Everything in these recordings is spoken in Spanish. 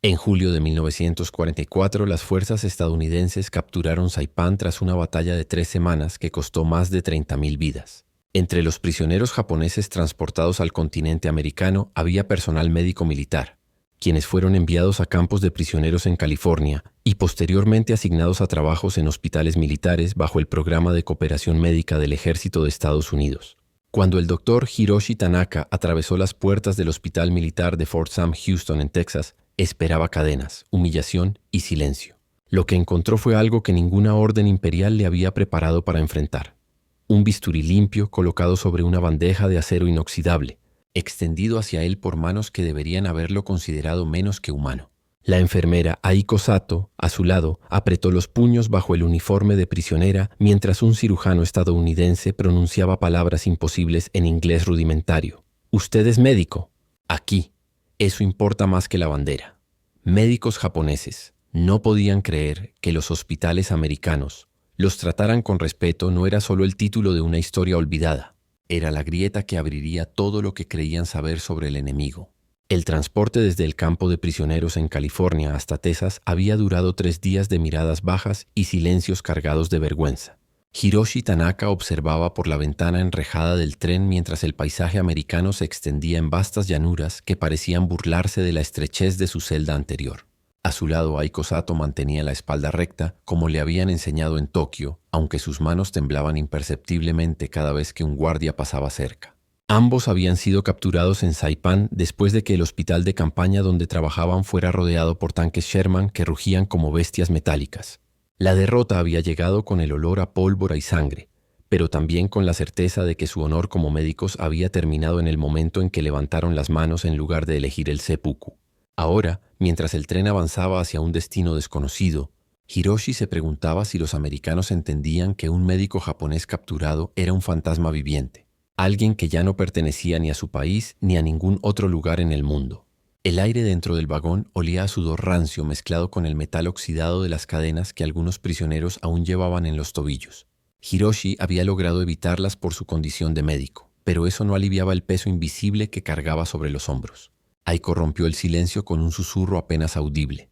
En julio de 1944, las fuerzas estadounidenses capturaron Saipán tras una batalla de 3 semanas que costó más de 30.000 vidas. Entre los prisioneros japoneses transportados al continente americano había personal médico-militar, quienes fueron enviados a campos de prisioneros en California y posteriormente asignados a trabajos en hospitales militares bajo el programa de cooperación médica del Ejército de Estados Unidos. Cuando el doctor Hiroshi Tanaka atravesó las puertas del Hospital Militar de Fort Sam Houston en Texas, esperaba cadenas, humillación y silencio. Lo que encontró fue algo que ninguna orden imperial le había preparado para enfrentar. Un bisturí limpio colocado sobre una bandeja de acero inoxidable, extendido hacia él por manos que deberían haberlo considerado menos que humano. La enfermera Aiko Sato, a su lado, apretó los puños bajo el uniforme de prisionera mientras un cirujano estadounidense pronunciaba palabras imposibles en inglés rudimentario. «Usted es médico. Aquí. Eso importa más que la bandera». Médicos japoneses no podían creer que los hospitales americanos los trataran con respeto. No era solo el título de una historia olvidada, era la grieta que abriría todo lo que creían saber sobre el enemigo. El transporte desde el campo de prisioneros en California hasta Texas había durado 3 días de miradas bajas y silencios cargados de vergüenza. Hiroshi Tanaka observaba por la ventana enrejada del tren mientras el paisaje americano se extendía en vastas llanuras que parecían burlarse de la estrechez de su celda anterior. A su lado, Aiko Sato mantenía la espalda recta, como le habían enseñado en Tokio, aunque sus manos temblaban imperceptiblemente cada vez que un guardia pasaba cerca. Ambos habían sido capturados en Saipán después de que el hospital de campaña donde trabajaban fuera rodeado por tanques Sherman que rugían como bestias metálicas. La derrota había llegado con el olor a pólvora y sangre, pero también con la certeza de que su honor como médicos había terminado en el momento en que levantaron las manos en lugar de elegir el seppuku. Ahora, mientras el tren avanzaba hacia un destino desconocido, Hiroshi se preguntaba si los americanos entendían que un médico japonés capturado era un fantasma viviente, alguien que ya no pertenecía ni a su país ni a ningún otro lugar en el mundo. El aire dentro del vagón olía a sudor rancio mezclado con el metal oxidado de las cadenas que algunos prisioneros aún llevaban en los tobillos. Hiroshi había logrado evitarlas por su condición de médico, pero eso no aliviaba el peso invisible que cargaba sobre los hombros. Aiko rompió el silencio con un susurro apenas audible.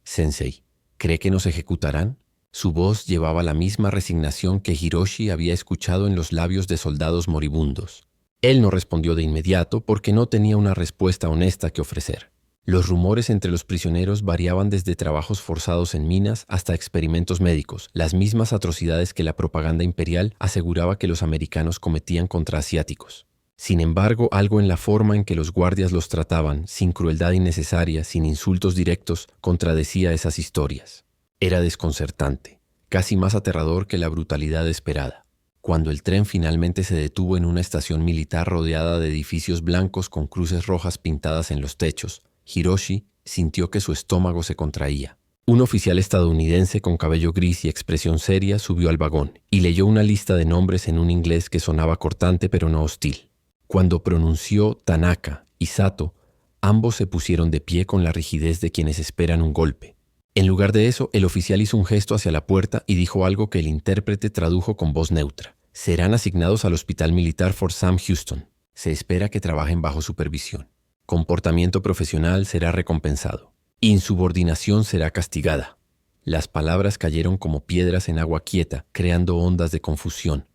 «Sensei, ¿cree que nos ejecutarán?». Su voz llevaba la misma resignación que Hiroshi había escuchado en los labios de soldados moribundos. Él no respondió de inmediato porque no tenía una respuesta honesta que ofrecer. Los rumores entre los prisioneros variaban desde trabajos forzados en minas hasta experimentos médicos, las mismas atrocidades que la propaganda imperial aseguraba que los americanos cometían contra asiáticos. Sin embargo, algo en la forma en que los guardias los trataban, sin crueldad innecesaria, sin insultos directos, contradecía esas historias. Era desconcertante, casi más aterrador que la brutalidad esperada. Cuando el tren finalmente se detuvo en una estación militar rodeada de edificios blancos con cruces rojas pintadas en los techos, Hiroshi sintió que su estómago se contraía. Un oficial estadounidense con cabello gris y expresión seria subió al vagón y leyó una lista de nombres en un inglés que sonaba cortante pero no hostil. Cuando pronunció Tanaka y Sato, ambos se pusieron de pie con la rigidez de quienes esperan un golpe. En lugar de eso, el oficial hizo un gesto hacia la puerta y dijo algo que el intérprete tradujo con voz neutra. «Serán asignados al Hospital Militar Fort Sam Houston. Se espera que trabajen bajo supervisión. Comportamiento profesional será recompensado. Insubordinación será castigada». Las palabras cayeron como piedras en agua quieta, creando ondas de confusión.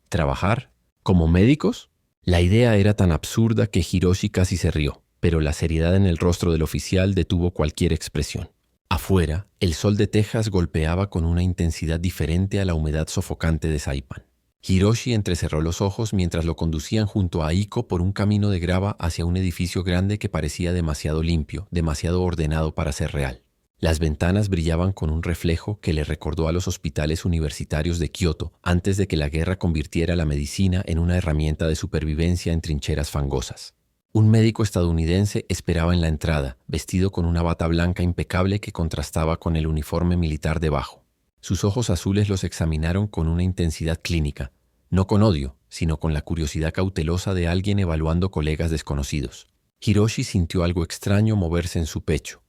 ¿Trabajar? ¿Como médicos? La idea era tan absurda que Hiroshi casi se rió, pero la seriedad en el rostro del oficial detuvo cualquier expresión. Afuera, el sol de Texas golpeaba con una intensidad diferente a la humedad sofocante de Saipán. Hiroshi entrecerró los ojos mientras lo conducían junto a Aiko por un camino de grava hacia un edificio grande que parecía demasiado limpio, demasiado ordenado para ser real. Las ventanas brillaban con un reflejo que le recordó a los hospitales universitarios de Kioto antes de que la guerra convirtiera la medicina en una herramienta de supervivencia en trincheras fangosas. Un médico estadounidense esperaba en la entrada, vestido con una bata blanca impecable que contrastaba con el uniforme militar debajo. Sus ojos azules los examinaron con una intensidad clínica, no con odio, sino con la curiosidad cautelosa de alguien evaluando colegas desconocidos. Hiroshi sintió algo extraño moverse en su pecho.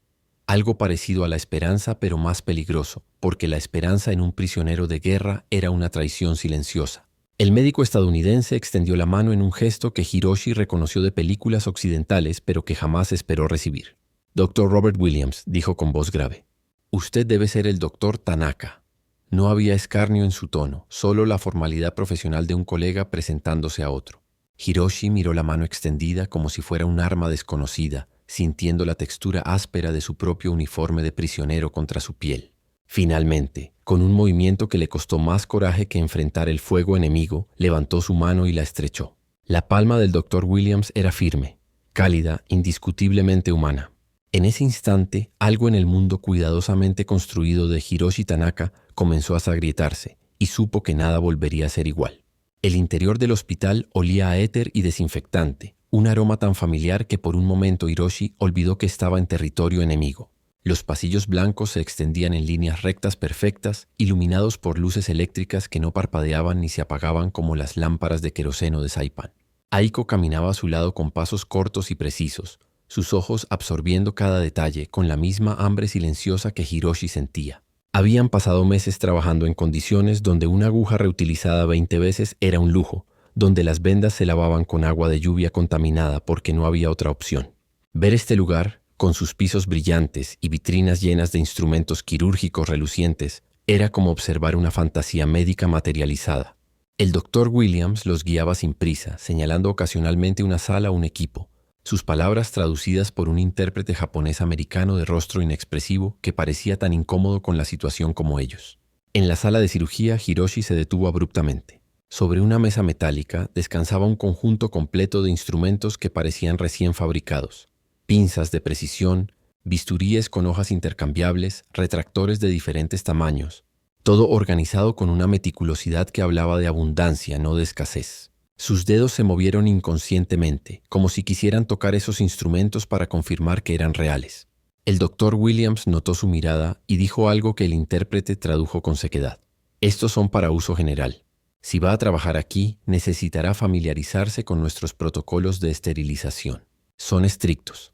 Algo parecido a la esperanza, pero más peligroso, porque la esperanza en un prisionero de guerra era una traición silenciosa. El médico estadounidense extendió la mano en un gesto que Hiroshi reconoció de películas occidentales, pero que jamás esperó recibir. Dr. Robert Williams dijo con voz grave. Usted debe ser el Dr. Tanaka. No había escarnio en su tono, solo la formalidad profesional de un colega presentándose a otro. Hiroshi miró la mano extendida como si fuera un arma desconocida, sintiendo la textura áspera de su propio uniforme de prisionero contra su piel. Finalmente, con un movimiento que le costó más coraje que enfrentar el fuego enemigo, levantó su mano y la estrechó. La palma del Dr. Williams era firme, cálida, indiscutiblemente humana. En ese instante, algo en el mundo cuidadosamente construido de Hiroshi Tanaka comenzó a sagrietarse y supo que nada volvería a ser igual. El interior del hospital olía a éter y desinfectante, un aroma tan familiar que por un momento Hiroshi olvidó que estaba en territorio enemigo. Los pasillos blancos se extendían en líneas rectas perfectas, iluminados por luces eléctricas que no parpadeaban ni se apagaban como las lámparas de queroseno de Saipan. Aiko caminaba a su lado con pasos cortos y precisos, sus ojos absorbiendo cada detalle con la misma hambre silenciosa que Hiroshi sentía. Habían pasado meses trabajando en condiciones donde una aguja reutilizada 20 veces era un lujo, donde las vendas se lavaban con agua de lluvia contaminada porque no había otra opción. Ver este lugar, con sus pisos brillantes y vitrinas llenas de instrumentos quirúrgicos relucientes, era como observar una fantasía médica materializada. El Dr. Williams los guiaba sin prisa, señalando ocasionalmente una sala o un equipo, sus palabras traducidas por un intérprete japonés-americano de rostro inexpresivo que parecía tan incómodo con la situación como ellos. En la sala de cirugía, Hiroshi se detuvo abruptamente. Sobre una mesa metálica descansaba un conjunto completo de instrumentos que parecían recién fabricados. Pinzas de precisión, bisturíes con hojas intercambiables, retractores de diferentes tamaños, todo organizado con una meticulosidad que hablaba de abundancia, no de escasez. Sus dedos se movieron inconscientemente, como si quisieran tocar esos instrumentos para confirmar que eran reales. El Dr. Williams notó su mirada y dijo algo que el intérprete tradujo con sequedad. Estos son para uso general. Si va a trabajar aquí, necesitará familiarizarse con nuestros protocolos de esterilización. Son estrictos.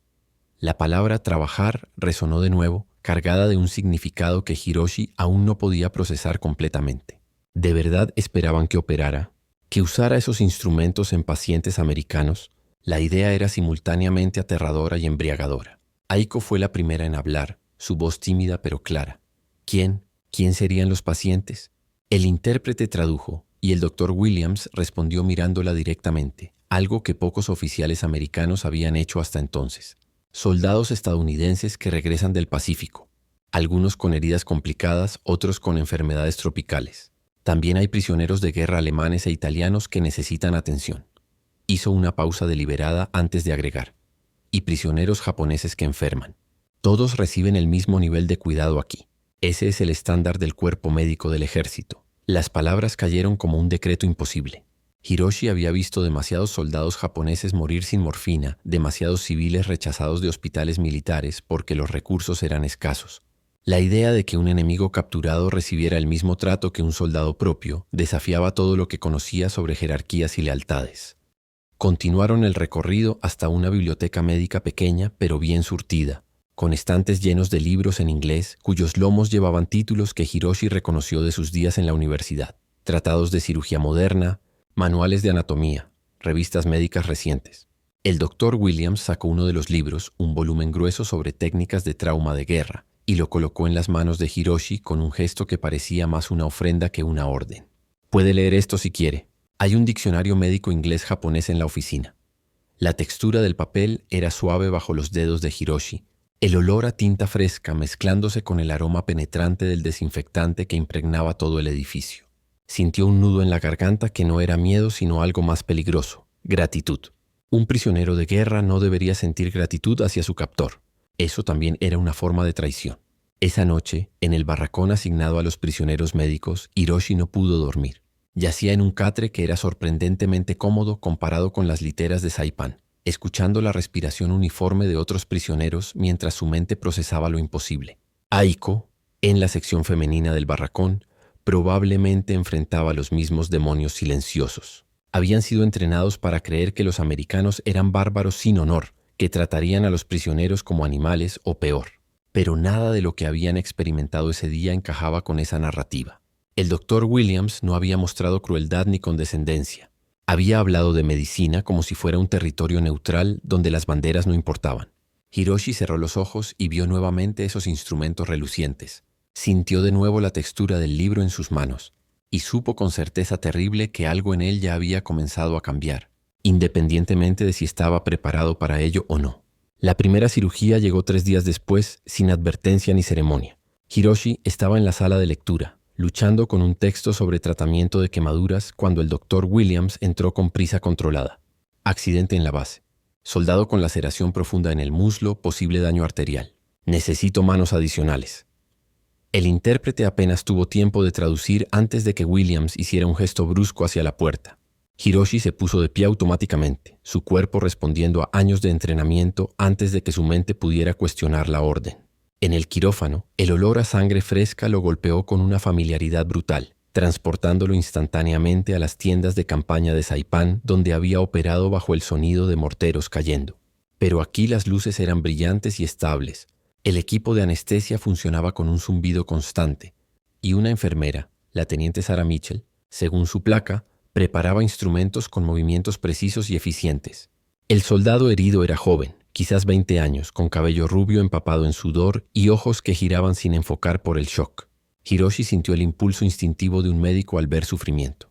La palabra trabajar resonó de nuevo, cargada de un significado que Hiroshi aún no podía procesar completamente. ¿De verdad esperaban que operara? ¿Que usara esos instrumentos en pacientes americanos? La idea era simultáneamente aterradora y embriagadora. Aiko fue la primera en hablar, su voz tímida pero clara. ¿Quién? ¿Quién serían los pacientes? El intérprete tradujo, y el Dr. Williams respondió mirándola directamente, algo que pocos oficiales americanos habían hecho hasta entonces. Soldados estadounidenses que regresan del Pacífico, algunos con heridas complicadas, otros con enfermedades tropicales. También hay prisioneros de guerra alemanes e italianos que necesitan atención. Hizo una pausa deliberada antes de agregar. Y prisioneros japoneses que enferman. Todos reciben el mismo nivel de cuidado aquí. Ese es el estándar del cuerpo médico del ejército. Las palabras cayeron como un decreto imposible. Hiroshi había visto demasiados soldados japoneses morir sin morfina, demasiados civiles rechazados de hospitales militares porque los recursos eran escasos. La idea de que un enemigo capturado recibiera el mismo trato que un soldado propio desafiaba todo lo que conocía sobre jerarquías y lealtades. Continuaron el recorrido hasta una biblioteca médica pequeña pero bien surtida, con estantes llenos de libros en inglés cuyos lomos llevaban títulos que Hiroshi reconoció de sus días en la universidad: tratados de cirugía moderna, manuales de anatomía, revistas médicas recientes. El Dr. Williams sacó uno de los libros, un volumen grueso sobre técnicas de trauma de guerra, y lo colocó en las manos de Hiroshi con un gesto que parecía más una ofrenda que una orden. Puede leer esto si quiere. Hay un diccionario médico inglés-japonés en la oficina. La textura del papel era suave bajo los dedos de Hiroshi, el olor a tinta fresca mezclándose con el aroma penetrante del desinfectante que impregnaba todo el edificio. Sintió un nudo en la garganta que no era miedo sino algo más peligroso: gratitud. Un prisionero de guerra no debería sentir gratitud hacia su captor. Eso también era una forma de traición. Esa noche, en el barracón asignado a los prisioneros médicos, Hiroshi no pudo dormir. Yacía en un catre que era sorprendentemente cómodo comparado con las literas de Saipan, escuchando la respiración uniforme de otros prisioneros mientras su mente procesaba lo imposible. Aiko, en la sección femenina del barracón, probablemente enfrentaba los mismos demonios silenciosos. Habían sido entrenados para creer que los americanos eran bárbaros sin honor, que tratarían a los prisioneros como animales o peor. Pero nada de lo que habían experimentado ese día encajaba con esa narrativa. El Dr. Williams no había mostrado crueldad ni condescendencia. Había hablado de medicina como si fuera un territorio neutral donde las banderas no importaban. Hiroshi cerró los ojos y vio nuevamente esos instrumentos relucientes. Sintió de nuevo la textura del libro en sus manos y supo con certeza terrible que algo en él ya había comenzado a cambiar, independientemente de si estaba preparado para ello o no. La primera cirugía llegó 3 días después, sin advertencia ni ceremonia. Hiroshi estaba en la sala de lectura, luchando con un texto sobre tratamiento de quemaduras cuando el doctor Williams entró con prisa controlada. Accidente en la base. Soldado con laceración profunda en el muslo, posible daño arterial. Necesito manos adicionales. El intérprete apenas tuvo tiempo de traducir antes de que Williams hiciera un gesto brusco hacia la puerta. Hiroshi se puso de pie automáticamente, su cuerpo respondiendo a años de entrenamiento antes de que su mente pudiera cuestionar la orden. En el quirófano, el olor a sangre fresca lo golpeó con una familiaridad brutal, transportándolo instantáneamente a las tiendas de campaña de Saipan, donde había operado bajo el sonido de morteros cayendo. Pero aquí las luces eran brillantes y estables. El equipo de anestesia funcionaba con un zumbido constante, y una enfermera, la teniente Sarah Mitchell, según su placa, preparaba instrumentos con movimientos precisos y eficientes. El soldado herido era joven, quizás 20 años, con cabello rubio empapado en sudor y ojos que giraban sin enfocar por el shock. Hiroshi sintió el impulso instintivo de un médico al ver sufrimiento,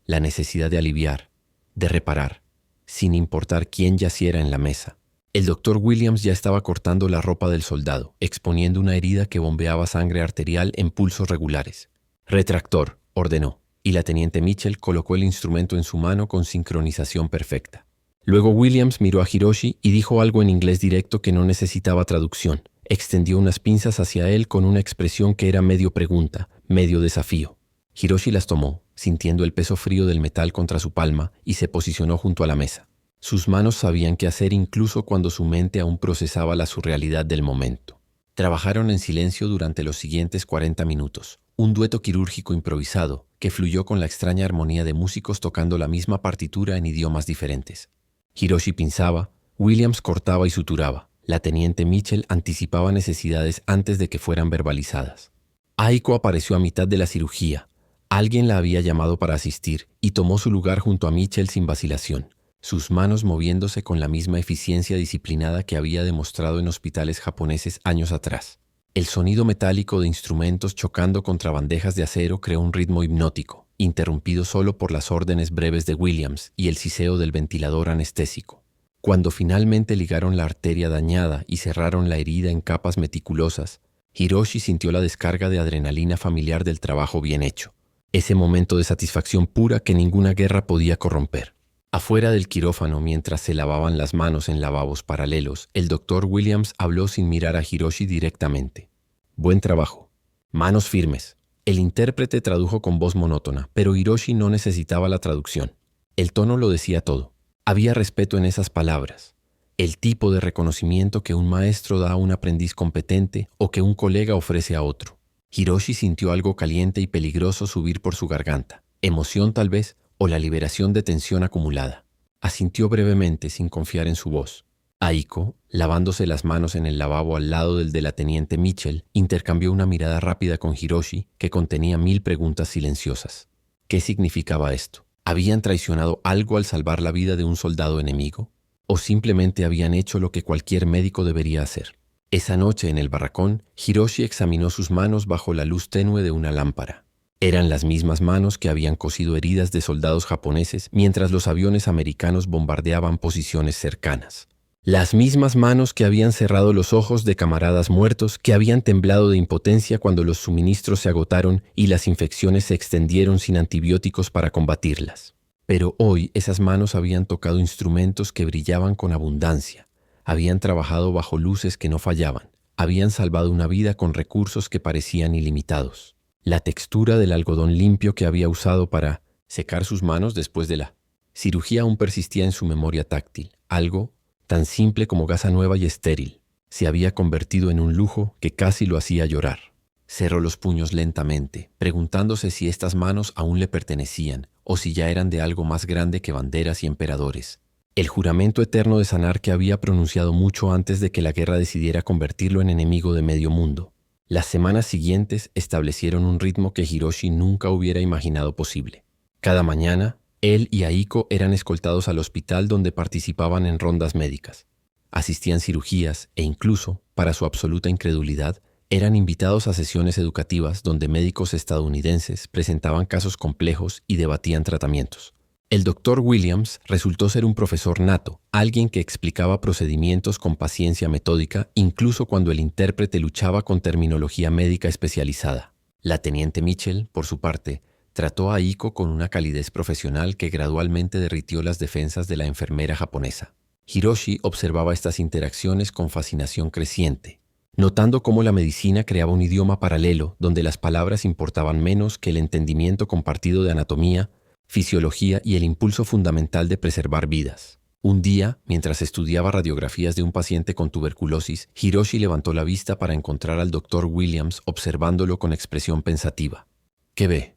la necesidad de aliviar, de reparar, sin importar quién yaciera en la mesa. El doctor Williams ya estaba cortando la ropa del soldado, exponiendo una herida que bombeaba sangre arterial en pulsos regulares. «Retractor», ordenó, y la teniente Mitchell colocó el instrumento en su mano con sincronización perfecta. Luego Williams miró a Hiroshi y dijo algo en inglés directo que no necesitaba traducción. Extendió unas pinzas hacia él con una expresión que era medio pregunta, medio desafío. Hiroshi las tomó, sintiendo el peso frío del metal contra su palma, y se posicionó junto a la mesa. Sus manos sabían qué hacer incluso cuando su mente aún procesaba la surrealidad del momento. Trabajaron en silencio durante los siguientes 40 minutos, un dueto quirúrgico improvisado que fluyó con la extraña armonía de músicos tocando la misma partitura en idiomas diferentes. Hiroshi pinzaba, Williams cortaba y suturaba. La teniente Mitchell anticipaba necesidades antes de que fueran verbalizadas. Aiko apareció a mitad de la cirugía. Alguien la había llamado para asistir y tomó su lugar junto a Mitchell sin vacilación, sus manos moviéndose con la misma eficiencia disciplinada que había demostrado en hospitales japoneses años atrás. El sonido metálico de instrumentos chocando contra bandejas de acero creó un ritmo hipnótico, interrumpido solo por las órdenes breves de Williams y el siseo del ventilador anestésico. Cuando finalmente ligaron la arteria dañada y cerraron la herida en capas meticulosas, Hiroshi sintió la descarga de adrenalina familiar del trabajo bien hecho, ese momento de satisfacción pura que ninguna guerra podía corromper. Afuera del quirófano, mientras se lavaban las manos en lavabos paralelos, el doctor Williams habló sin mirar a Hiroshi directamente. «Buen trabajo. Manos firmes». El intérprete tradujo con voz monótona, pero Hiroshi no necesitaba la traducción. El tono lo decía todo. Había respeto en esas palabras, el tipo de reconocimiento que un maestro da a un aprendiz competente o que un colega ofrece a otro. Hiroshi sintió algo caliente y peligroso subir por su garganta, emoción tal vez, o la liberación de tensión acumulada. Asintió brevemente sin confiar en su voz. Aiko, lavándose las manos en el lavabo al lado del de la teniente Mitchell, intercambió una mirada rápida con Hiroshi que contenía 1000 preguntas silenciosas. ¿Qué significaba esto? ¿Habían traicionado algo al salvar la vida de un soldado enemigo? ¿O simplemente habían hecho lo que cualquier médico debería hacer? Esa noche en el barracón, Hiroshi examinó sus manos bajo la luz tenue de una lámpara. Eran las mismas manos que habían cosido heridas de soldados japoneses mientras los aviones americanos bombardeaban posiciones cercanas. Las mismas manos que habían cerrado los ojos de camaradas muertos que habían temblado de impotencia cuando los suministros se agotaron y las infecciones se extendieron sin antibióticos para combatirlas. Pero hoy esas manos habían tocado instrumentos que brillaban con abundancia, habían trabajado bajo luces que no fallaban, habían salvado una vida con recursos que parecían ilimitados. La textura del algodón limpio que había usado para secar sus manos después de la cirugía aún persistía en su memoria táctil. Algo tan simple como gasa nueva y estéril se había convertido en un lujo que casi lo hacía llorar. Cerró los puños lentamente, preguntándose si estas manos aún le pertenecían o si ya eran de algo más grande que banderas y emperadores. El juramento eterno de sanar que había pronunciado mucho antes de que la guerra decidiera convertirlo en enemigo de medio mundo. Las semanas siguientes establecieron un ritmo que Hiroshi nunca hubiera imaginado posible. Cada mañana, él y Aiko eran escoltados al hospital donde participaban en rondas médicas. Asistían cirugías e incluso, para su absoluta incredulidad, eran invitados a sesiones educativas donde médicos estadounidenses presentaban casos complejos y debatían tratamientos. El Dr. Williams resultó ser un profesor nato, alguien que explicaba procedimientos con paciencia metódica incluso cuando el intérprete luchaba con terminología médica especializada. La teniente Mitchell, por su parte, trató a Aiko con una calidez profesional que gradualmente derritió las defensas de la enfermera japonesa. Hiroshi observaba estas interacciones con fascinación creciente, notando cómo la medicina creaba un idioma paralelo donde las palabras importaban menos que el entendimiento compartido de anatomía, fisiología y el impulso fundamental de preservar vidas. Un día, mientras estudiaba radiografías de un paciente con tuberculosis, Hiroshi levantó la vista para encontrar al Dr. Williams observándolo con expresión pensativa. «¿Qué ve?»,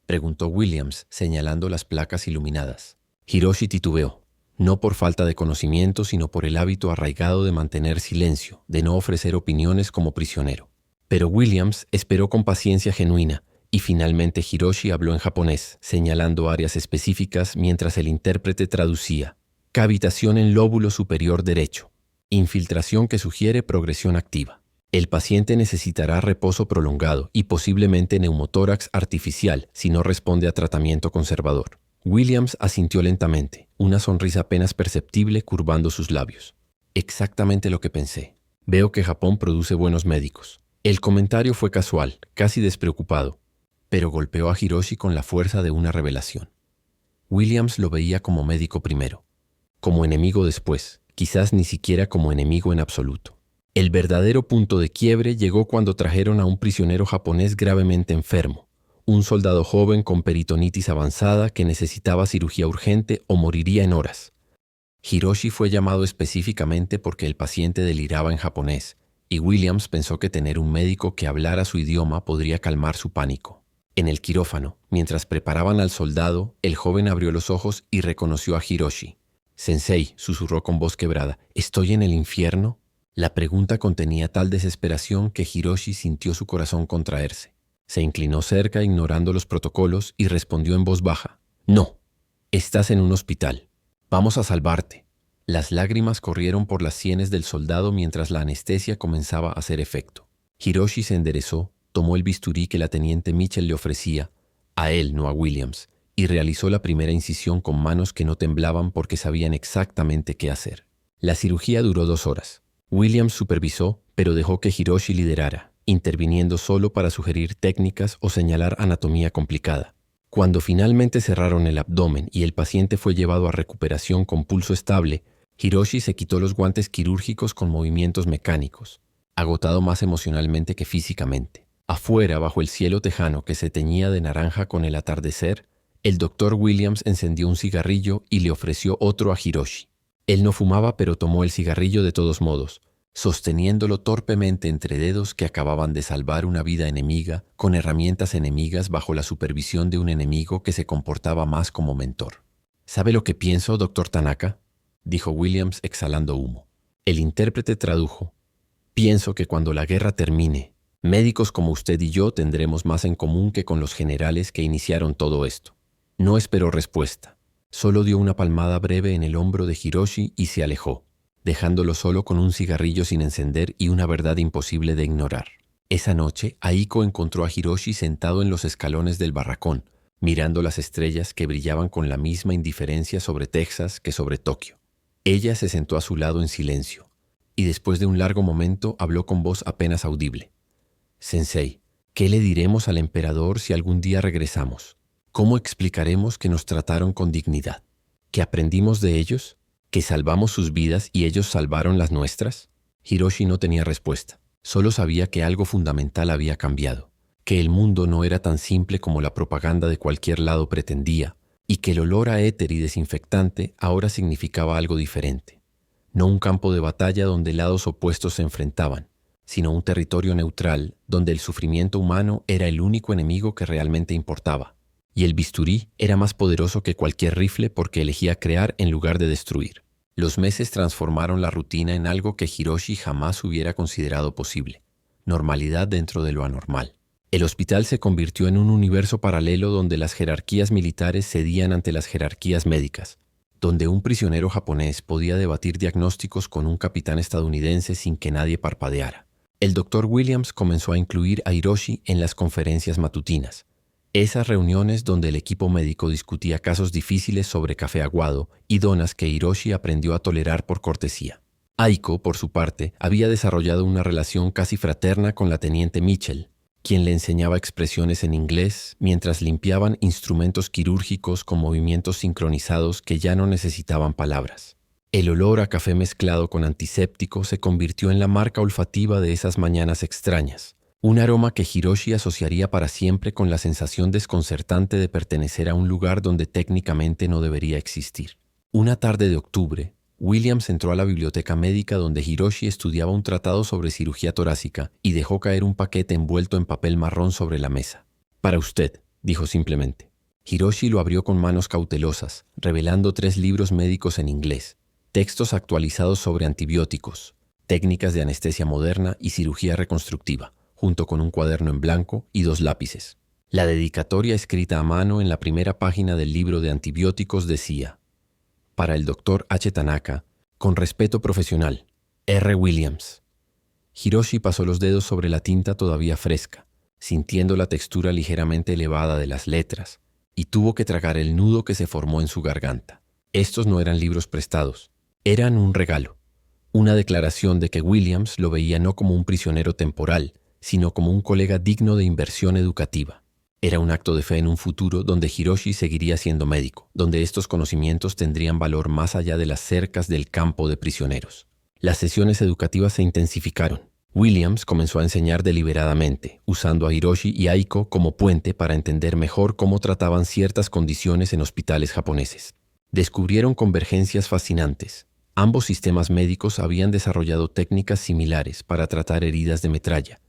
preguntó Williams, señalando las placas iluminadas. Hiroshi titubeó, no por falta de conocimiento, sino por el hábito arraigado de mantener silencio, de no ofrecer opiniones como prisionero. Pero Williams esperó con paciencia genuina, y finalmente Hiroshi habló en japonés, señalando áreas específicas mientras el intérprete traducía. Cavitación en lóbulo superior derecho. Infiltración que sugiere progresión activa. El paciente necesitará reposo prolongado y posiblemente neumotórax artificial si no responde a tratamiento conservador. Williams asintió lentamente, una sonrisa apenas perceptible curvando sus labios. Exactamente lo que pensé. Veo que Japón produce buenos médicos. El comentario fue casual, casi despreocupado, pero golpeó a Hiroshi con la fuerza de una revelación. Williams lo veía como médico primero, como enemigo después, quizás ni siquiera como enemigo en absoluto. El verdadero punto de quiebre llegó cuando trajeron a un prisionero japonés gravemente enfermo, un soldado joven con peritonitis avanzada que necesitaba cirugía urgente o moriría en horas. Hiroshi fue llamado específicamente porque el paciente deliraba en japonés, y Williams pensó que tener un médico que hablara su idioma podría calmar su pánico. En el quirófano, mientras preparaban al soldado, el joven abrió los ojos y reconoció a Hiroshi. «Sensei», susurró con voz quebrada, «¿estoy en el infierno?». La pregunta contenía tal desesperación que Hiroshi sintió su corazón contraerse. Se inclinó cerca, ignorando los protocolos, y respondió en voz baja. «No, estás en un hospital. Vamos a salvarte». Las lágrimas corrieron por las sienes del soldado mientras la anestesia comenzaba a hacer efecto. Hiroshi se enderezó, tomó el bisturí que la teniente Mitchell le ofrecía, a él, no a Williams, y realizó la primera incisión con manos que no temblaban porque sabían exactamente qué hacer. La cirugía duró 2 horas. Williams supervisó, pero dejó que Hiroshi liderara, interviniendo solo para sugerir técnicas o señalar anatomía complicada. Cuando finalmente cerraron el abdomen y el paciente fue llevado a recuperación con pulso estable, Hiroshi se quitó los guantes quirúrgicos con movimientos mecánicos, agotado más emocionalmente que físicamente. Afuera, bajo el cielo tejano que se teñía de naranja con el atardecer, el Dr. Williams encendió un cigarrillo y le ofreció otro a Hiroshi. Él no fumaba, pero tomó el cigarrillo de todos modos, sosteniéndolo torpemente entre dedos que acababan de salvar una vida enemiga con herramientas enemigas bajo la supervisión de un enemigo que se comportaba más como mentor. «¿Sabe lo que pienso, Dr. Tanaka?», dijo Williams exhalando humo. El intérprete tradujo. «Pienso que cuando la guerra termine, médicos como usted y yo tendremos más en común que con los generales que iniciaron todo esto». No esperó respuesta. Solo dio una palmada breve en el hombro de Hiroshi y se alejó, dejándolo solo con un cigarrillo sin encender y una verdad imposible de ignorar. Esa noche, Aiko encontró a Hiroshi sentado en los escalones del barracón, mirando las estrellas que brillaban con la misma indiferencia sobre Texas que sobre Tokio. Ella se sentó a su lado en silencio, y después de un largo momento habló con voz apenas audible. «Sensei, ¿qué le diremos al emperador si algún día regresamos? ¿Cómo explicaremos que nos trataron con dignidad? ¿Que aprendimos de ellos? ¿Que salvamos sus vidas y ellos salvaron las nuestras?» Hiroshi no tenía respuesta. Solo sabía que algo fundamental había cambiado, que el mundo no era tan simple como la propaganda de cualquier lado pretendía, y que el olor a éter y desinfectante ahora significaba algo diferente. No un campo de batalla donde lados opuestos se enfrentaban, sino un territorio neutral donde el sufrimiento humano era el único enemigo que realmente importaba. Y el bisturí era más poderoso que cualquier rifle porque elegía crear en lugar de destruir. Los meses transformaron la rutina en algo que Hiroshi jamás hubiera considerado posible. Normalidad dentro de lo anormal. El hospital se convirtió en un universo paralelo donde las jerarquías militares cedían ante las jerarquías médicas, donde un prisionero japonés podía debatir diagnósticos con un capitán estadounidense sin que nadie parpadeara. El Dr. Williams comenzó a incluir a Hiroshi en las conferencias matutinas, esas reuniones donde el equipo médico discutía casos difíciles sobre café aguado y donas que Hiroshi aprendió a tolerar por cortesía. Aiko, por su parte, había desarrollado una relación casi fraterna con la teniente Mitchell, quien le enseñaba expresiones en inglés mientras limpiaban instrumentos quirúrgicos con movimientos sincronizados que ya no necesitaban palabras. El olor a café mezclado con antiséptico se convirtió en la marca olfativa de esas mañanas extrañas, un aroma que Hiroshi asociaría para siempre con la sensación desconcertante de pertenecer a un lugar donde técnicamente no debería existir. Una tarde de octubre, Williams entró a la biblioteca médica donde Hiroshi estudiaba un tratado sobre cirugía torácica y dejó caer un paquete envuelto en papel marrón sobre la mesa. «Para usted», dijo simplemente. Hiroshi lo abrió con manos cautelosas, revelando 3 libros médicos en inglés, textos actualizados sobre antibióticos, técnicas de anestesia moderna y cirugía reconstructiva, junto con un cuaderno en blanco y 2 lápices. La dedicatoria escrita a mano en la primera página del libro de antibióticos decía: «Para el Dr. H. Tanaka, con respeto profesional, R. Williams». Hiroshi pasó los dedos sobre la tinta todavía fresca, sintiendo la textura ligeramente elevada de las letras, y tuvo que tragar el nudo que se formó en su garganta. Estos no eran libros prestados, eran un regalo, una declaración de que Williams lo veía no como un prisionero temporal, sino como un colega digno de inversión educativa. Era un acto de fe en un futuro donde Hiroshi seguiría siendo médico, donde estos conocimientos tendrían valor más allá de las cercas del campo de prisioneros. Las sesiones educativas se intensificaron. Williams comenzó a enseñar deliberadamente, usando a Hiroshi y Aiko como puente para entender mejor cómo trataban ciertas condiciones en hospitales japoneses. Descubrieron convergencias fascinantes. Ambos sistemas médicos habían desarrollado técnicas similares para tratar heridas de metralla.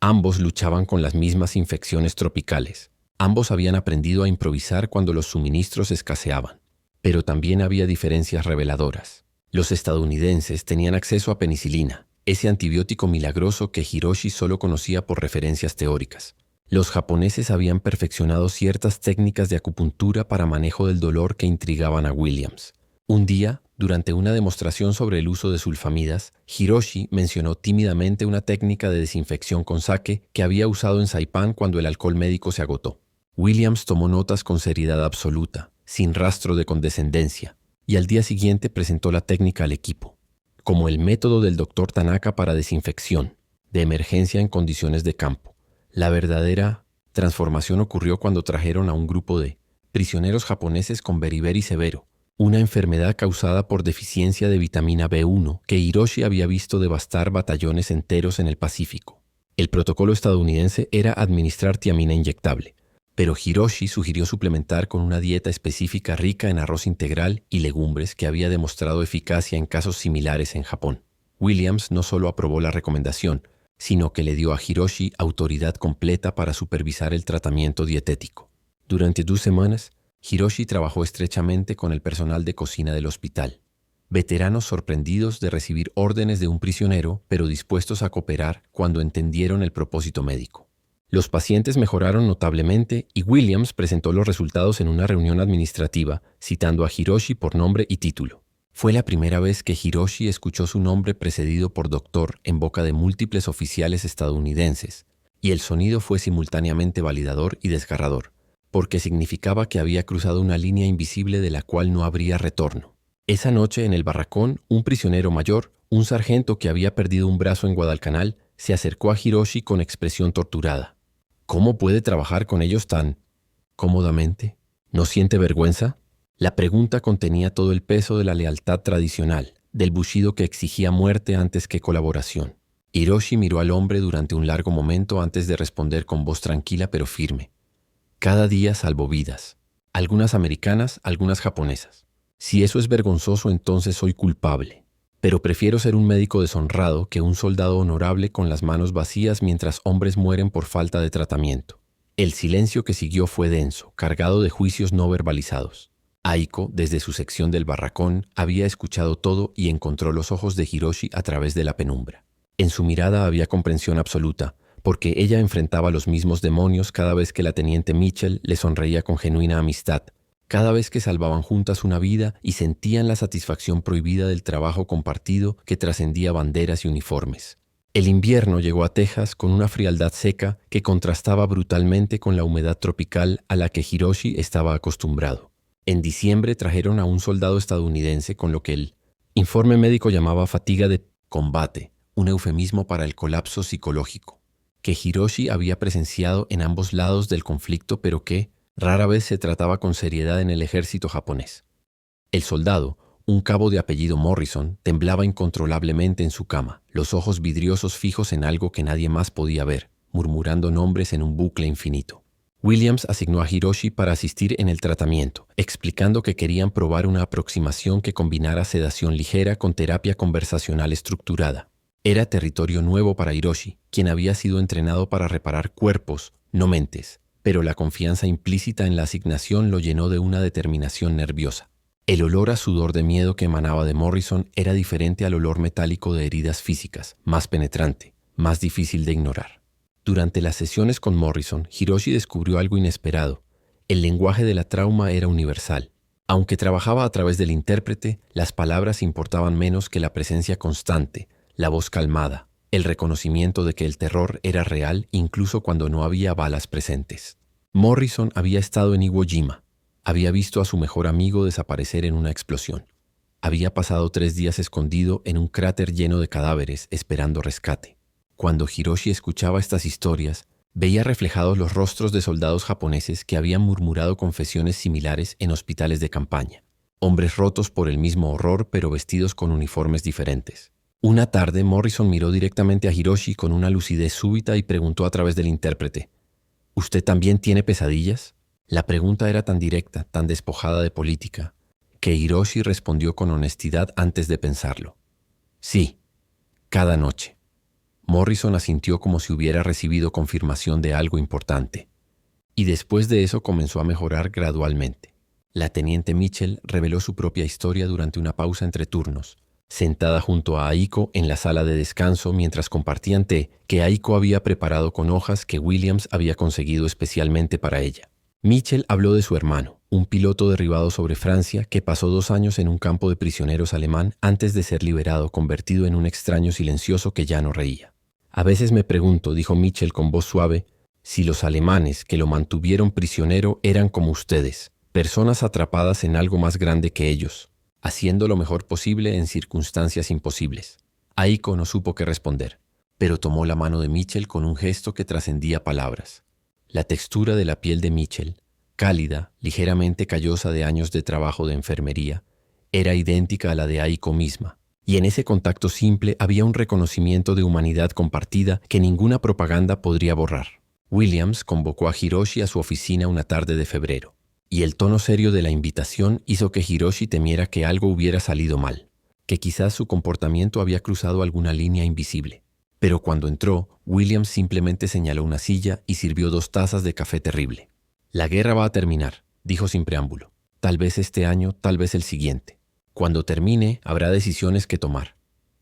Ambos luchaban con las mismas infecciones tropicales. Ambos habían aprendido a improvisar cuando los suministros escaseaban. Pero también había diferencias reveladoras. Los estadounidenses tenían acceso a penicilina, ese antibiótico milagroso que Hiroshi solo conocía por referencias teóricas. Los japoneses habían perfeccionado ciertas técnicas de acupuntura para manejo del dolor que intrigaban a Williams. Un día, durante una demostración sobre el uso de sulfamidas, Hiroshi mencionó tímidamente una técnica de desinfección con sake que había usado en Saipan cuando el alcohol médico se agotó. Williams tomó notas con seriedad absoluta, sin rastro de condescendencia, y al día siguiente presentó la técnica al equipo, como el método del Dr. Tanaka para desinfección, de emergencia en condiciones de campo. La verdadera transformación ocurrió cuando trajeron a un grupo de prisioneros japoneses con beriberi severo, una enfermedad causada por deficiencia de vitamina B1 que Hiroshi había visto devastar batallones enteros en el Pacífico. El protocolo estadounidense era administrar tiamina inyectable, pero Hiroshi sugirió suplementar con una dieta específica rica en arroz integral y legumbres que había demostrado eficacia en casos similares en Japón. Williams no solo aprobó la recomendación, sino que le dio a Hiroshi autoridad completa para supervisar el tratamiento dietético. Durante 2 semanas, Hiroshi trabajó estrechamente con el personal de cocina del hospital, veteranos sorprendidos de recibir órdenes de un prisionero, pero dispuestos a cooperar cuando entendieron el propósito médico. Los pacientes mejoraron notablemente y Williams presentó los resultados en una reunión administrativa, citando a Hiroshi por nombre y título. Fue la primera vez que Hiroshi escuchó su nombre precedido por doctor en boca de múltiples oficiales estadounidenses, y el sonido fue simultáneamente validador y desgarrador, porque significaba que había cruzado una línea invisible de la cual no habría retorno. Esa noche en el barracón, un prisionero mayor, un sargento que había perdido un brazo en Guadalcanal, se acercó a Hiroshi con expresión torturada. ¿Cómo puede trabajar con ellos tan cómodamente? ¿No siente vergüenza? La pregunta contenía todo el peso de la lealtad tradicional, del bushido que exigía muerte antes que colaboración. Hiroshi miró al hombre durante un largo momento antes de responder con voz tranquila pero firme. Cada día salvo vidas. Algunas americanas, algunas japonesas. Si eso es vergonzoso, entonces soy culpable. Pero prefiero ser un médico deshonrado que un soldado honorable con las manos vacías mientras hombres mueren por falta de tratamiento. El silencio que siguió fue denso, cargado de juicios no verbalizados. Aiko, desde su sección del barracón, había escuchado todo y encontró los ojos de Hiroshi a través de la penumbra. En su mirada había comprensión absoluta, porque ella enfrentaba los mismos demonios cada vez que la teniente Mitchell le sonreía con genuina amistad, cada vez que salvaban juntas una vida y sentían la satisfacción prohibida del trabajo compartido que trascendía banderas y uniformes. El invierno llegó a Texas con una frialdad seca que contrastaba brutalmente con la humedad tropical a la que Hiroshi estaba acostumbrado. En diciembre trajeron a un soldado estadounidense con lo que el informe médico llamaba fatiga de combate, un eufemismo para el colapso psicológico, que Hiroshi había presenciado en ambos lados del conflicto, pero que rara vez se trataba con seriedad en el ejército japonés. El soldado, un cabo de apellido Morrison, temblaba incontrolablemente en su cama, los ojos vidriosos fijos en algo que nadie más podía ver, murmurando nombres en un bucle infinito. Williams asignó a Hiroshi para asistir en el tratamiento, explicando que querían probar una aproximación que combinara sedación ligera con terapia conversacional estructurada. Era territorio nuevo para Hiroshi, quien había sido entrenado para reparar cuerpos, no mentes, pero la confianza implícita en la asignación lo llenó de una determinación nerviosa. El olor a sudor de miedo que emanaba de Morrison era diferente al olor metálico de heridas físicas, más penetrante, más difícil de ignorar. Durante las sesiones con Morrison, Hiroshi descubrió algo inesperado. El lenguaje de la trauma era universal. Aunque trabajaba a través del intérprete, las palabras importaban menos que la presencia constante, la voz calmada, el reconocimiento de que el terror era real incluso cuando no había balas presentes. Morrison había estado en Iwo Jima. Había visto a su mejor amigo desaparecer en una explosión. Había pasado 3 días escondido en un cráter lleno de cadáveres, esperando rescate. Cuando Hiroshi escuchaba estas historias, veía reflejados los rostros de soldados japoneses que habían murmurado confesiones similares en hospitales de campaña. Hombres rotos por el mismo horror, pero vestidos con uniformes diferentes. Una tarde, Morrison miró directamente a Hiroshi con una lucidez súbita y preguntó a través del intérprete: ¿Usted también tiene pesadillas? La pregunta era tan directa, tan despojada de política, que Hiroshi respondió con honestidad antes de pensarlo. Sí, cada noche. Morrison asintió como si hubiera recibido confirmación de algo importante. Y después de eso comenzó a mejorar gradualmente. La teniente Mitchell reveló su propia historia durante una pausa entre turnos, sentada junto a Aiko en la sala de descanso mientras compartían té que Aiko había preparado con hojas que Williams había conseguido especialmente para ella. Mitchell habló de su hermano, un piloto derribado sobre Francia que pasó 2 años en un campo de prisioneros alemán antes de ser liberado, convertido en un extraño silencioso que ya no reía. A veces me pregunto, dijo Mitchell con voz suave, si los alemanes que lo mantuvieron prisionero eran como ustedes, personas atrapadas en algo más grande que ellos, haciendo lo mejor posible en circunstancias imposibles. Aiko no supo qué responder, pero tomó la mano de Mitchell con un gesto que trascendía palabras. La textura de la piel de Mitchell, cálida, ligeramente callosa de años de trabajo de enfermería, era idéntica a la de Aiko misma, y en ese contacto simple había un reconocimiento de humanidad compartida que ninguna propaganda podría borrar. Williams convocó a Hiroshi a su oficina una tarde de febrero, y el tono serio de la invitación hizo que Hiroshi temiera que algo hubiera salido mal, que quizás su comportamiento había cruzado alguna línea invisible. Pero cuando entró, Williams simplemente señaló una silla y sirvió 2 tazas de café terrible. La guerra va a terminar, dijo sin preámbulo. Tal vez este año, tal vez el siguiente. Cuando termine, habrá decisiones que tomar.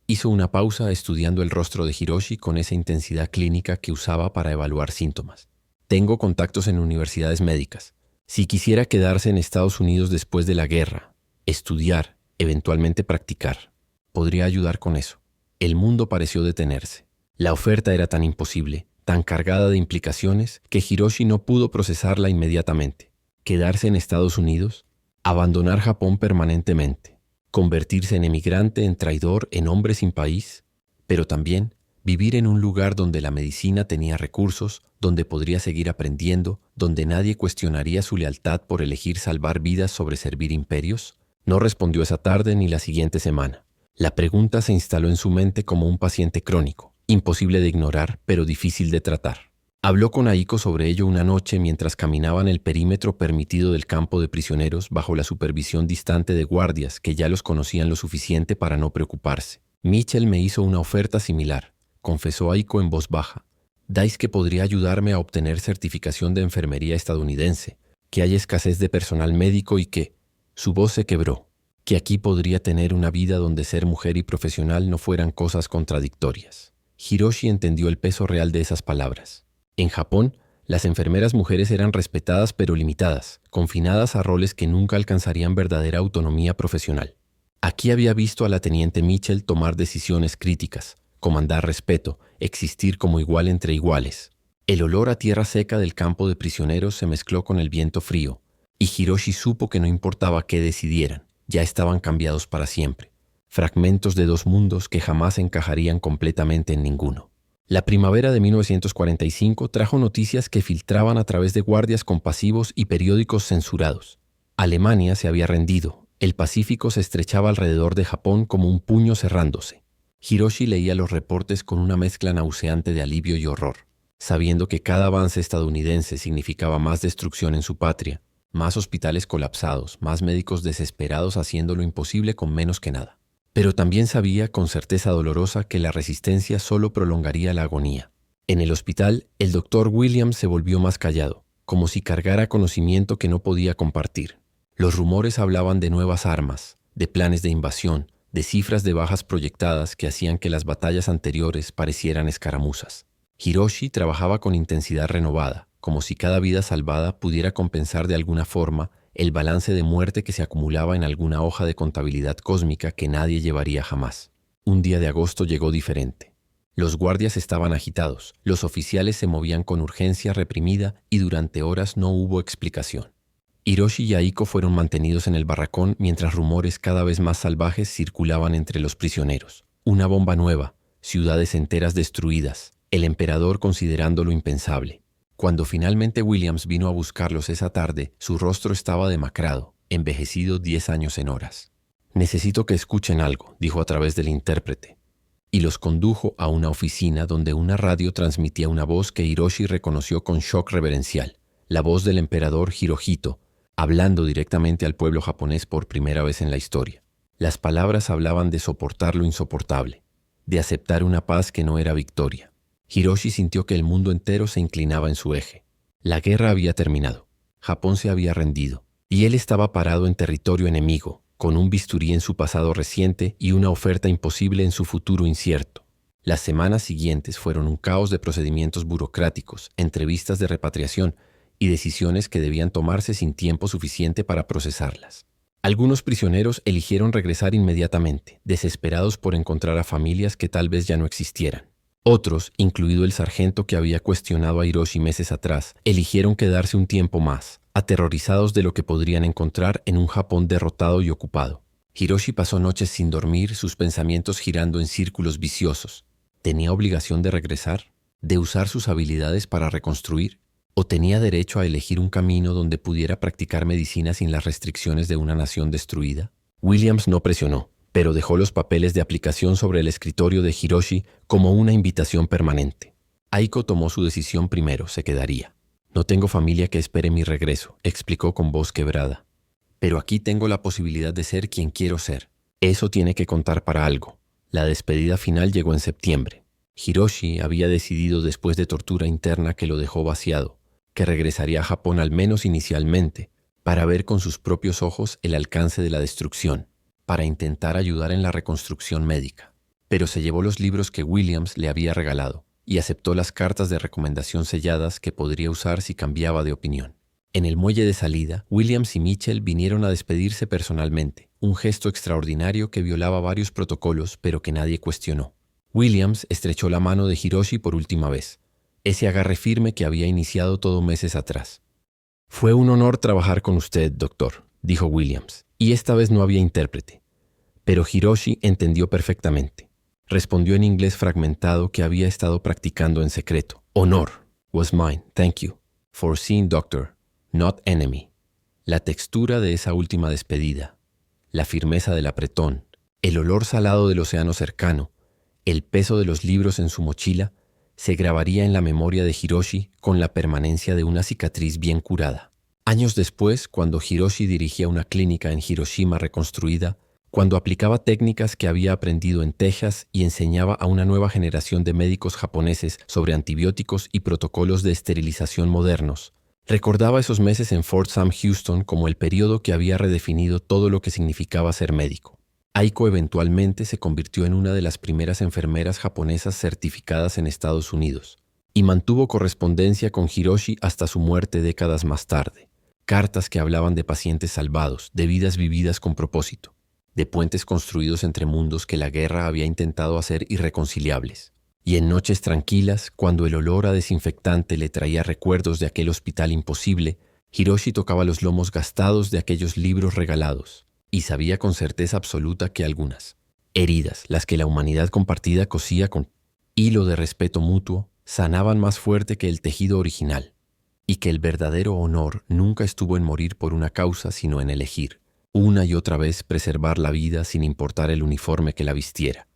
Hizo una pausa estudiando el rostro de Hiroshi con esa intensidad clínica que usaba para evaluar síntomas. Tengo contactos en universidades médicas. Si quisiera quedarse en Estados Unidos después de la guerra, estudiar, eventualmente practicar, podría ayudar con eso. El mundo pareció detenerse. La oferta era tan imposible, tan cargada de implicaciones, que Hiroshi no pudo procesarla inmediatamente. Quedarse en Estados Unidos, abandonar Japón permanentemente, convertirse en emigrante, en traidor, en hombre sin país, pero también vivir en un lugar donde la medicina tenía recursos, donde podría seguir aprendiendo, donde nadie cuestionaría su lealtad por elegir salvar vidas sobre servir imperios. No respondió esa tarde ni la siguiente semana. La pregunta se instaló en su mente como un paciente crónico, imposible de ignorar, pero difícil de tratar. Habló con Aiko sobre ello una noche mientras caminaban el perímetro permitido del campo de prisioneros bajo la supervisión distante de guardias que ya los conocían lo suficiente para no preocuparse. Mitchell me hizo una oferta similar, confesó Aiko en voz baja. Daisuke podría ayudarme a obtener certificación de enfermería estadounidense, que hay escasez de personal médico y que... Su voz se quebró, que aquí podría tener una vida donde ser mujer y profesional no fueran cosas contradictorias. Hiroshi entendió el peso real de esas palabras. En Japón, Las enfermeras mujeres eran respetadas pero limitadas, confinadas a roles que nunca alcanzarían verdadera autonomía profesional. Aquí había visto a la teniente Mitchell tomar decisiones críticas, comandar respeto, existir como igual entre iguales. El olor a tierra seca del campo de prisioneros se mezcló con el viento frío, y Hiroshi supo que no importaba qué decidieran, ya estaban cambiados para siempre. Fragmentos de dos mundos que jamás encajarían completamente en ninguno. La primavera de 1945 trajo noticias que filtraban a través de guardias compasivos y periódicos censurados. Alemania se había rendido. El Pacífico se estrechaba alrededor de Japón como un puño cerrándose. Hiroshi leía los reportes con una mezcla nauseante de alivio y horror, sabiendo que cada avance estadounidense significaba más destrucción en su patria, más hospitales colapsados, más médicos desesperados haciendo lo imposible con menos que nada. Pero también sabía con certeza dolorosa que la resistencia solo prolongaría la agonía. En el hospital, el doctor Williams se volvió más callado, como si cargara conocimiento que no podía compartir. Los rumores hablaban de nuevas armas, de planes de invasión, de cifras de bajas proyectadas que hacían que las batallas anteriores parecieran escaramuzas. Hiroshi trabajaba con intensidad renovada, como si cada vida salvada pudiera compensar de alguna forma el balance de muerte que se acumulaba en alguna hoja de contabilidad cósmica que nadie llevaría jamás. Un día de agosto llegó diferente. Los guardias estaban agitados, los oficiales se movían con urgencia reprimida y durante horas no hubo explicación. Hiroshi y Aiko fueron mantenidos en el barracón mientras rumores cada vez más salvajes circulaban entre los prisioneros. Una bomba nueva, ciudades enteras destruidas, el emperador considerando lo impensable. Cuando finalmente Williams vino a buscarlos esa tarde, su rostro estaba demacrado, envejecido 10 años en horas. «Necesito que escuchen algo», dijo a través del intérprete, y los condujo a una oficina donde una radio transmitía una voz que Hiroshi reconoció con shock reverencial, la voz del emperador Hirohito, hablando directamente al pueblo japonés por primera vez en la historia. Las palabras hablaban de soportar lo insoportable, de aceptar una paz que no era victoria. Hiroshi sintió que el mundo entero se inclinaba en su eje. La guerra había terminado. Japón se había rendido. Y él estaba parado en territorio enemigo, con un bisturí en su pasado reciente y una oferta imposible en su futuro incierto. Las semanas siguientes fueron un caos de procedimientos burocráticos, entrevistas de repatriación y decisiones que debían tomarse sin tiempo suficiente para procesarlas. Algunos prisioneros eligieron regresar inmediatamente, desesperados por encontrar a familias que tal vez ya no existieran. Otros, incluido el sargento que había cuestionado a Hiroshi meses atrás, eligieron quedarse un tiempo más, aterrorizados de lo que podrían encontrar en un Japón derrotado y ocupado. Hiroshi pasó noches sin dormir, sus pensamientos girando en círculos viciosos. ¿Tenía obligación de regresar? ¿De usar sus habilidades para reconstruir? ¿O tenía derecho a elegir un camino donde pudiera practicar medicina sin las restricciones de una nación destruida? Williams no presionó, pero dejó los papeles de aplicación sobre el escritorio de Hiroshi como una invitación permanente. Aiko tomó su decisión primero, se quedaría. «No tengo familia que espere mi regreso», explicó con voz quebrada. «Pero aquí tengo la posibilidad de ser quien quiero ser. Eso tiene que contar para algo». La despedida final llegó en septiembre. Hiroshi había decidido después de tortura interna que lo dejó vaciado, que regresaría a Japón al menos inicialmente, para ver con sus propios ojos el alcance de la destrucción, para intentar ayudar en la reconstrucción médica. Pero se llevó los libros que Williams le había regalado y aceptó las cartas de recomendación selladas que podría usar si cambiaba de opinión. En el muelle de salida, Williams y Mitchell vinieron a despedirse personalmente, un gesto extraordinario que violaba varios protocolos pero que nadie cuestionó. Williams estrechó la mano de Hiroshi por última vez, ese agarre firme que había iniciado todo meses atrás. «Fue un honor trabajar con usted, doctor», dijo Williams, y esta vez no había intérprete. Pero Hiroshi entendió perfectamente. Respondió en inglés fragmentado que había estado practicando en secreto. «Honor was mine, thank you. Foreseen, doctor, not enemy». La textura de esa última despedida, la firmeza del apretón, el olor salado del océano cercano, el peso de los libros en su mochila, se grabaría en la memoria de Hiroshi con la permanencia de una cicatriz bien curada. Años después, cuando Hiroshi dirigía una clínica en Hiroshima reconstruida, cuando aplicaba técnicas que había aprendido en Texas y enseñaba a una nueva generación de médicos japoneses sobre antibióticos y protocolos de esterilización modernos, recordaba esos meses en Fort Sam Houston como el periodo que había redefinido todo lo que significaba ser médico. Aiko eventualmente se convirtió en una de las primeras enfermeras japonesas certificadas en Estados Unidos. y mantuvo correspondencia con Hiroshi hasta su muerte décadas más tarde. Cartas que hablaban de pacientes salvados, de vidas vividas con propósito, de puentes construidos entre mundos que la guerra había intentado hacer irreconciliables. Y en noches tranquilas, cuando el olor a desinfectante le traía recuerdos de aquel hospital imposible, Hiroshi tocaba los lomos gastados de aquellos libros regalados, y sabía con certeza absoluta que algunas heridas, las que la humanidad compartida cosía con hilo de respeto mutuo, sanaban más fuerte que el tejido original, y que el verdadero honor nunca estuvo en morir por una causa, sino en elegir, una y otra vez, preservar la vida sin importar el uniforme que la vistiera.